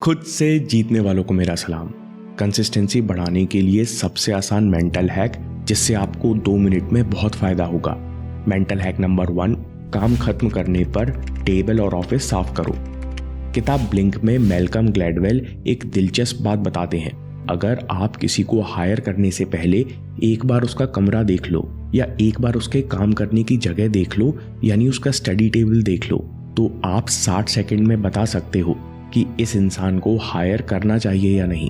खुद से जीतने वालों को मेरा सलाम। कंसिस्टेंसी बढ़ाने के लिए सबसे आसान मेंटल हैक जिससे आपको 2 मिनट में बहुत फायदा होगा। मेंटल हैक नंबर 1, काम खत्म करने पर टेबल और ऑफिस साफ करो। किताब ब्लिंक में मैल्कम ग्लैडवेल एक दिलचस्प बात बताते हैं। अगर आप किसी को हायर करने से पहले एक बार उसका कमरा देख लो या एक बार उसके काम करने की जगह देख लो, यानी उसका स्टडी टेबल देख लो, तो आप 60 सेकंड में बता सकते हो कि इस इंसान को हायर करना चाहिए या नहीं।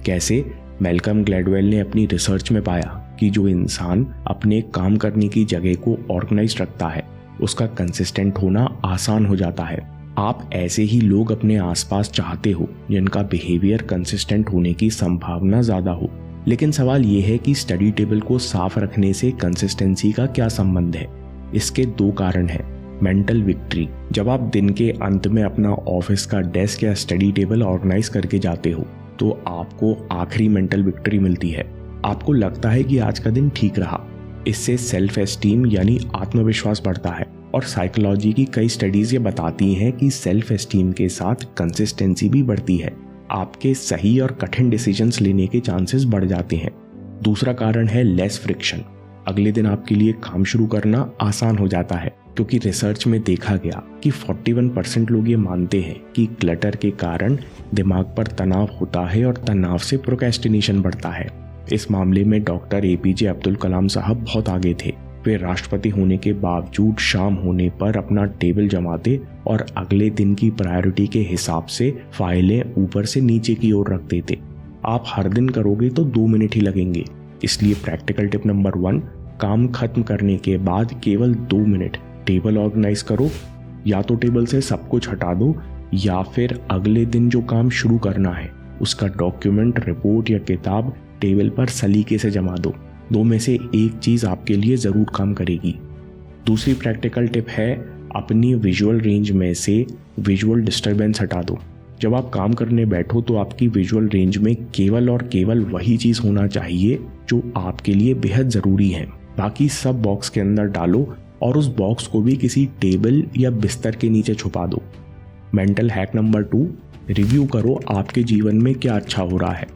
कैसे? मैल्कम ग्लैडवेल ने अपनी रिसर्च में पाया कि जो इंसान अपने काम करने की जगह को ऑर्गेनाइज रखता है उसका कंसिस्टेंट होना आसान हो जाता है। आप ऐसे ही लोग अपने आसपास चाहते हो जिनका बिहेवियर कंसिस्टेंट होने की संभावना ज्यादा हो। लेकिन सवाल यह है कि स्टडी टेबल को साफ रखने से कंसिस्टेंसी का क्या संबंध है? इसके 2 कारण हैं। मेंटल विक्ट्री, जब आप दिन के अंत में अपना ऑफिस का डेस्क या स्टडी टेबल ऑर्गेनाइज करके जाते हो तो आपको आखिरी मेंटल विक्ट्री मिलती है। आपको लगता है कि आज का दिन ठीक रहा। इससे सेल्फ एस्टीम यानी आत्मविश्वास बढ़ता है और साइकोलॉजी की कई स्टडीज ये बताती हैं कि सेल्फ एस्टीम के साथ कंसिस्टेंसी भी बढ़ती है। आपके सही और कठिन डिसीजंस लेने के चांसेस बढ़ जाते हैं। दूसरा कारण है लेस फ्रिक्शन। अगले दिन आपके लिए काम शुरू करना आसान हो जाता है, क्योंकि रिसर्च में देखा गया कि 41% लोग ये मानते हैं कि क्लटर के कारण दिमाग पर तनाव होता है और तनाव से प्रोक्रेस्टिनेशन बढ़ता है। इस मामले में डॉक्टर एपीजे अब्दुल कलाम साहब बहुत आगे थे। वे राष्ट्रपति होने के बावजूद शाम होने पर अपना टेबल जमाते और अगले दिन की प्रायोरिटी के हिसाब से फाइलें ऊपर से नीचे की ओर रखते थे। आप हर दिन करोगे तो 2 मिनट ही लगेंगे। इसलिए प्रैक्टिकल टिप नंबर 1, काम खत्म करने के बाद केवल 2 मिनट टेबल ऑर्गेनाइज करो। या तो टेबल से सब कुछ हटा दो या फिर अगले दिन जो काम शुरू करना है उसका डॉक्यूमेंट, रिपोर्ट या किताब टेबल पर सलीके से जमा दो। 2 में से एक चीज आपके लिए जरूर काम करेगी। दूसरी प्रैक्टिकल टिप है, अपनी विजुअल रेंज में से विजुअल डिस्टरबेंस हटा दो। जब आप काम करने बैठो तो आपकी विजुअल रेंज में केवल और केवल वही चीज होना चाहिए जो आपके लिए बेहद जरूरी है। बाकी सब बॉक्स के अंदर डालो और उस बॉक्स को भी किसी टेबल या बिस्तर के नीचे छुपा दो। मेंटल हैक नंबर 2, रिव्यू करो आपके जीवन में क्या अच्छा हो रहा है।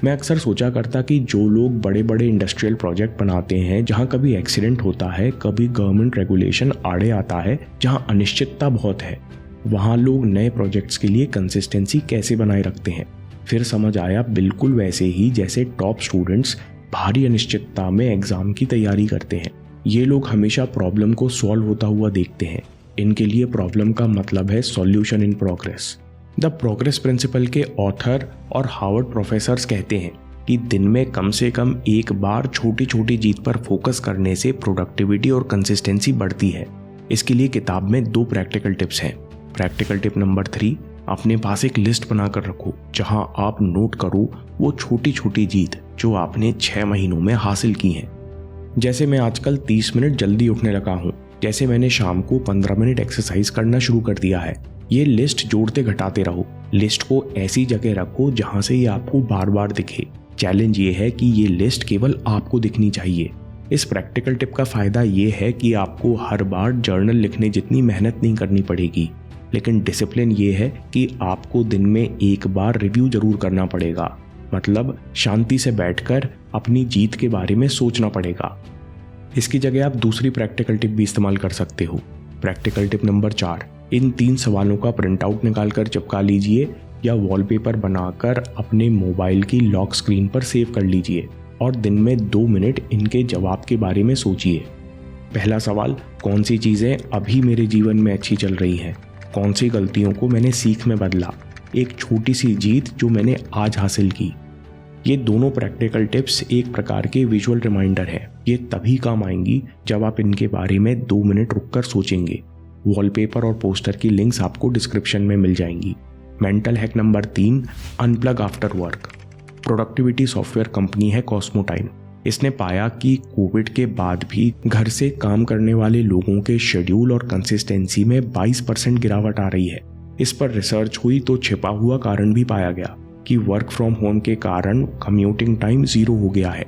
मैं अक्सर सोचा करता कि जो लोग बड़े बड़े इंडस्ट्रियल प्रोजेक्ट बनाते हैं जहां कभी एक्सीडेंट होता है, कभी गवर्नमेंट रेगुलेशन आड़े आता है, जहां अनिश्चितता बहुत है, वहां लोग नए प्रोजेक्ट्स के लिए कंसिस्टेंसी कैसे बनाए रखते हैं। फिर समझ आया, बिल्कुल वैसे ही जैसे टॉप स्टूडेंट्स भारी अनिश्चितता में एग्जाम की तैयारी करते हैं। ये लोग हमेशा प्रॉब्लम को सॉल्व होता हुआ देखते हैं। इनके लिए प्रॉब्लम का मतलब है solution in progress. The progress principle के ऑथर और हार्वर्ड प्रोफेसर्स कहते हैं कि दिन में कम से कम एक बार छोटी छोटी जीत पर फोकस करने से प्रोडक्टिविटी और कंसिस्टेंसी बढ़ती है। इसके लिए किताब में 2 प्रैक्टिकल टिप्स हैं। प्रैक्टिकल टिप नंबर 3, अपने पास एक लिस्ट बनाकर रखो जहां आप नोट करो वो छोटी छोटी जीत जो आपने 6 महीनों में हासिल की हैं। जैसे मैं आजकल 30 मिनट जल्दी उठने लगा हूँ, जैसे मैंने शाम को 15 मिनट एक्सरसाइज करना शुरू कर दिया है। ये लिस्ट जोड़ते घटाते रहो। लिस्ट को ऐसी जगह रखो जहां से ये आपको बार बार दिखे। चैलेंज ये है कि ये लिस्ट केवल आपको दिखनी चाहिए। इस प्रैक्टिकल टिप का फायदा ये है कि आपको हर बार जर्नल लिखने जितनी मेहनत नहीं करनी पड़ेगी, लेकिन डिसिप्लिन ये है कि आपको दिन में एक बार रिव्यू जरूर करना पड़ेगा। मतलब शांति से बैठकर अपनी जीत के बारे में सोचना पड़ेगा। इसकी जगह आप दूसरी प्रैक्टिकल टिप भी इस्तेमाल कर सकते हो। प्रैक्टिकल टिप नंबर 4, इन 3 सवालों का प्रिंट आउट निकालकर चिपका लीजिए या वॉलपेपर बनाकर अपने मोबाइल की लॉक स्क्रीन पर सेव कर लीजिए और दिन में 2 मिनट इनके जवाब के बारे में सोचिए। पहला सवाल, कौन सी चीजें अभी मेरे जीवन में अच्छी चल रही हैं? कौन सी गलतियों को मैंने सीख में बदला? एक छोटी सी जीत जो मैंने आज हासिल की। ये दोनों प्रैक्टिकल टिप्स एक प्रकार के विजुअल रिमाइंडर हैं। ये तभी काम आएंगी जब आप इनके बारे में 2 मिनट रुककर सोचेंगे। वॉलपेपर और पोस्टर की लिंक्स आपको डिस्क्रिप्शन में मिल जाएंगी। Mental hack number 3, unplug after work. Productivity software company है कॉस्मोटाइम। इसने पाया कि कोविड के बाद भी घर से काम करने वाले लोगों के शेड्यूल और कंसिस्टेंसी में 22% गिरावट आ रही है। इस पर रिसर्च हुई तो छिपा हुआ कारण भी पाया गया कि वर्क फ्रॉम होम के कारण कम्यूटिंग टाइम 0 हो गया है।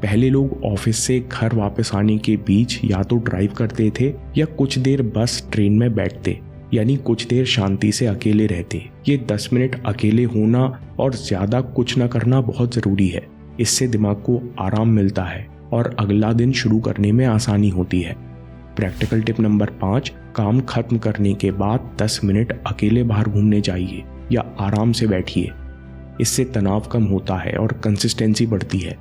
पहले लोग ऑफिस से घर वापस आने के बीच या तो ड्राइव करते थे या कुछ देर बस ट्रेन में बैठते, यानी कुछ देर शांति से अकेले रहते ये 10 मिनट अकेले होना और ज़्यादा कुछ ना करना बहुत ज़रूरी है। इससे दिमाग को आराम मिलता है और अगला दिन शुरू करने में आसानी होती है। प्रैक्टिकल टिप नंबर 5, काम खत्म करने के बाद 10 मिनट अकेले बाहर घूमने जाइए या आराम से बैठिए। इससे तनाव कम होता है और कंसिस्टेंसी बढ़ती है।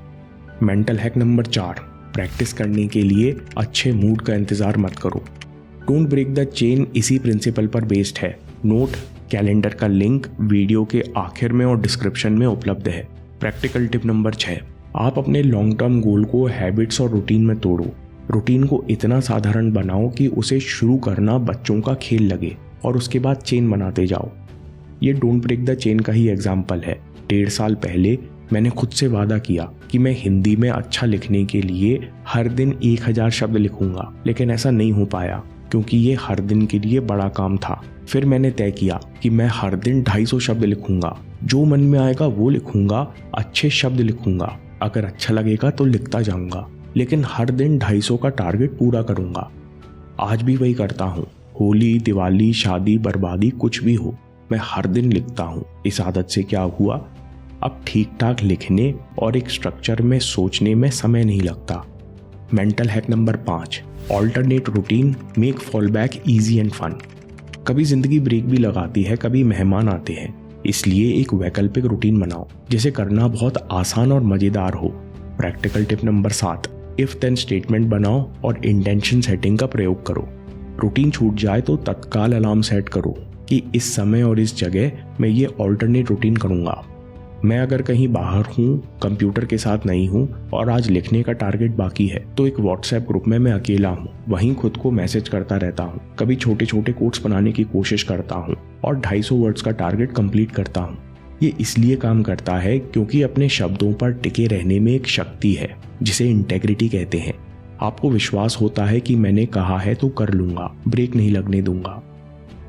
मेंटल हैक नंबर 4, प्रैक्टिस करने के लिए अच्छे मूड का इंतज़ार मत करो। डोंट ब्रेक द चेन इसी प्रिंसिपल पर बेस्ड है। नोट, कैलेंडर का लिंक वीडियो के आखिर में और डिस्क्रिप्शन में उपलब्ध है। प्रैक्टिकल टिप नंबर 6, आप अपने लॉन्ग टर्म गोल को हैबिट्स और रूटीन में तोड़ो। रूटीन को इतना साधारण बनाओ कि उसे शुरू करना बच्चों का खेल लगे और उसके बाद चेन बनाते जाओ। ये डोंट ब्रेक द चेन का ही एग्जाम्पल है। 1.5 साल पहले मैंने खुद से वादा किया कि मैं हिंदी में अच्छा लिखने के लिए हर दिन 1000 शब्द लिखूंगा, लेकिन ऐसा नहीं हो पाया क्योंकि ये हर दिन के लिए बड़ा काम था। फिर मैंने तय किया कि मैं हर दिन 250 शब्द लिखूंगा। जो मन में आएगा वो लिखूंगा, अच्छे शब्द लिखूंगा, अगर अच्छा लगेगा तो लिखता जाऊंगा, लेकिन हर दिन 250 का टारगेट पूरा करूंगा। आज भी वही करता हूँ। होली, दिवाली, शादी, बर्बादी, कुछ भी हो, मैं हर दिन लिखता हूँ। इस आदत से क्या हुआ, अब ठीक ठाक लिखने और एक स्ट्रक्चर में सोचने में समय नहीं लगता। Mental hack number 5, alternate routine make fall back easy and fun. कभी जिंदगी ब्रेक भी लगाती है, कभी मेहमान आते हैं, इसलिए एक वैकल्पिक रूटीन बनाओ जिसे करना बहुत आसान और मज़ेदार हो। Practical tip number 7, if then statement बनाओ और इंटेंशन सेटिंग का प्रयोग करो। रूटीन छूट जाए तो तत्काल अलार्म सेट करो कि इस समय और इस जगह मैं ये ऑल्टरनेट रूटीन करूँगा। मैं अगर कहीं बाहर हूँ, कंप्यूटर के साथ नहीं हूँ और आज लिखने का टारगेट बाकी है, तो एक व्हाट्सएप ग्रुप में मैं अकेला हूँ, वहीं खुद को मैसेज करता रहता हूँ। कभी छोटे छोटे कोट्स बनाने की कोशिश करता हूँ और 250 वर्ड्स का टारगेट कंप्लीट करता हूँ। ये इसलिए काम करता है क्योंकि अपने शब्दों पर टिके रहने में एक शक्ति है जिसे इंटेग्रिटी कहते हैं। आपको विश्वास होता है कि मैंने कहा है तो कर लूंगा, ब्रेक नहीं लगने दूंगा।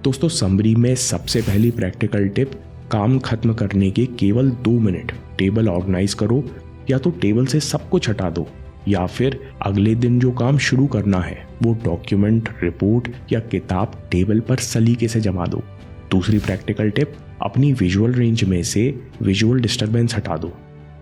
दोस्तों, समरी में सबसे पहली प्रैक्टिकल टिप, काम खत्म करने के केवल 2 मिनट टेबल ऑर्गेनाइज करो। या तो टेबल से सब कुछ हटा दो या फिर अगले दिन जो काम शुरू करना है वो डॉक्यूमेंट, रिपोर्ट या किताब टेबल पर सलीके से जमा दो। दूसरी प्रैक्टिकल टिप, अपनी विजुअल रेंज में से विजुअल डिस्टरबेंस हटा दो।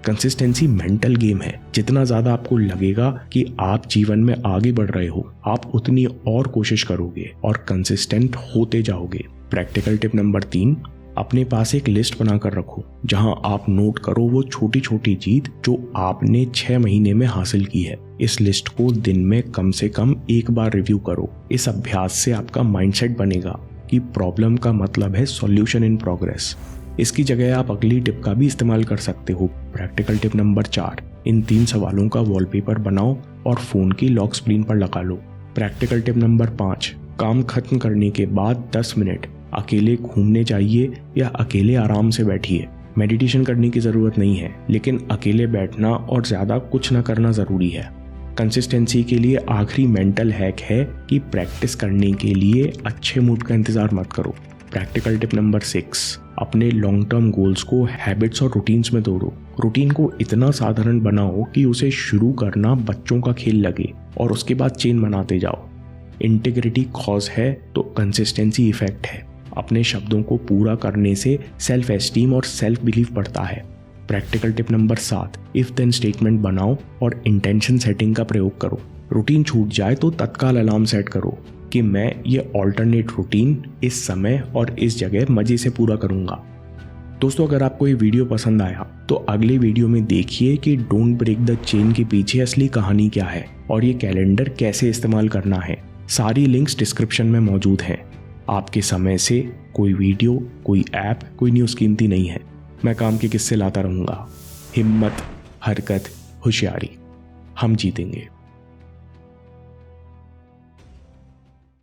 कंसिस्टेंसी मेंटल गेम है। जितना ज़्यादा आपको लगेगा कि आप जीवन में आगे बढ़ रहे हो, आप उतनी और कोशिश करोगे और कंसिस्टेंट होते जाओगे। प्रैक्टिकल टिप नंबर 3, अपने पास एक लिस्ट बनाकर रखो जहां आप नोट करो वो छोटी छोटी जीत जो आपने 6 महीने में हासिल की है। इस लिस्ट को दिन में कम से कम एक बार रिव्यू करो। इस अभ्यास से आपका माइंडसेट बनेगा कि प्रॉब्लम का मतलब है सॉल्यूशन इन प्रोग्रेस। इसकी जगह आप अगली टिप का भी इस्तेमाल कर सकते हो। प्रैक्टिकल टिप नंबर 4, इन 3 सवालों का वॉलपेपर बनाओ और फोन की लॉक स्क्रीन पर लगा लो। प्रैक्टिकल टिप नंबर 5, काम खत्म करने के बाद 10 मिनट अकेले घूमने जाइए या अकेले आराम से बैठिए। मेडिटेशन करने की ज़रूरत नहीं है, लेकिन अकेले बैठना और ज़्यादा कुछ ना करना ज़रूरी है। कंसिस्टेंसी के लिए आखिरी मेंटल हैक है कि प्रैक्टिस करने के लिए अच्छे मूड का इंतज़ार मत करो। प्रैक्टिकल टिप नंबर 6, अपने लॉन्ग टर्म गोल्स को हैबिट्स और रूटीन्स में तोड़ो। रूटीन को इतना साधारण बनाओ कि उसे शुरू करना बच्चों का खेल लगे और उसके बाद चेन बनाते जाओ। इंटीग्रिटी कॉज है तो कंसिस्टेंसी इफेक्ट है। अपने शब्दों को पूरा करने से सेल्फ एस्टीम और सेल्फ बिलीफ बढ़ता है। Practical tip number 7, if then statement बनाओ और इंटेंशन सेटिंग का प्रयोग करो। रूटीन छूट जाए तो तत्काल अलार्म सेट करो कि मैं ये ऑल्टरनेट रूटीन इस समय और इस जगह मजे से पूरा करूंगा। दोस्तों, अगर आपको ये वीडियो पसंद आया तो अगले वीडियो में देखिए कि डोंट ब्रेक द चेन के पीछे असली कहानी क्या है और ये कैलेंडर कैसे इस्तेमाल करना है। सारी लिंक्स डिस्क्रिप्शन में मौजूद हैं। आपके समय से कोई वीडियो, कोई ऐप, कोई न्यूज़ कीमती नहीं है। मैं काम के किस्से लाता रहूँगा। हिम्मत, हरकत, होशियारी, हम जीतेंगे।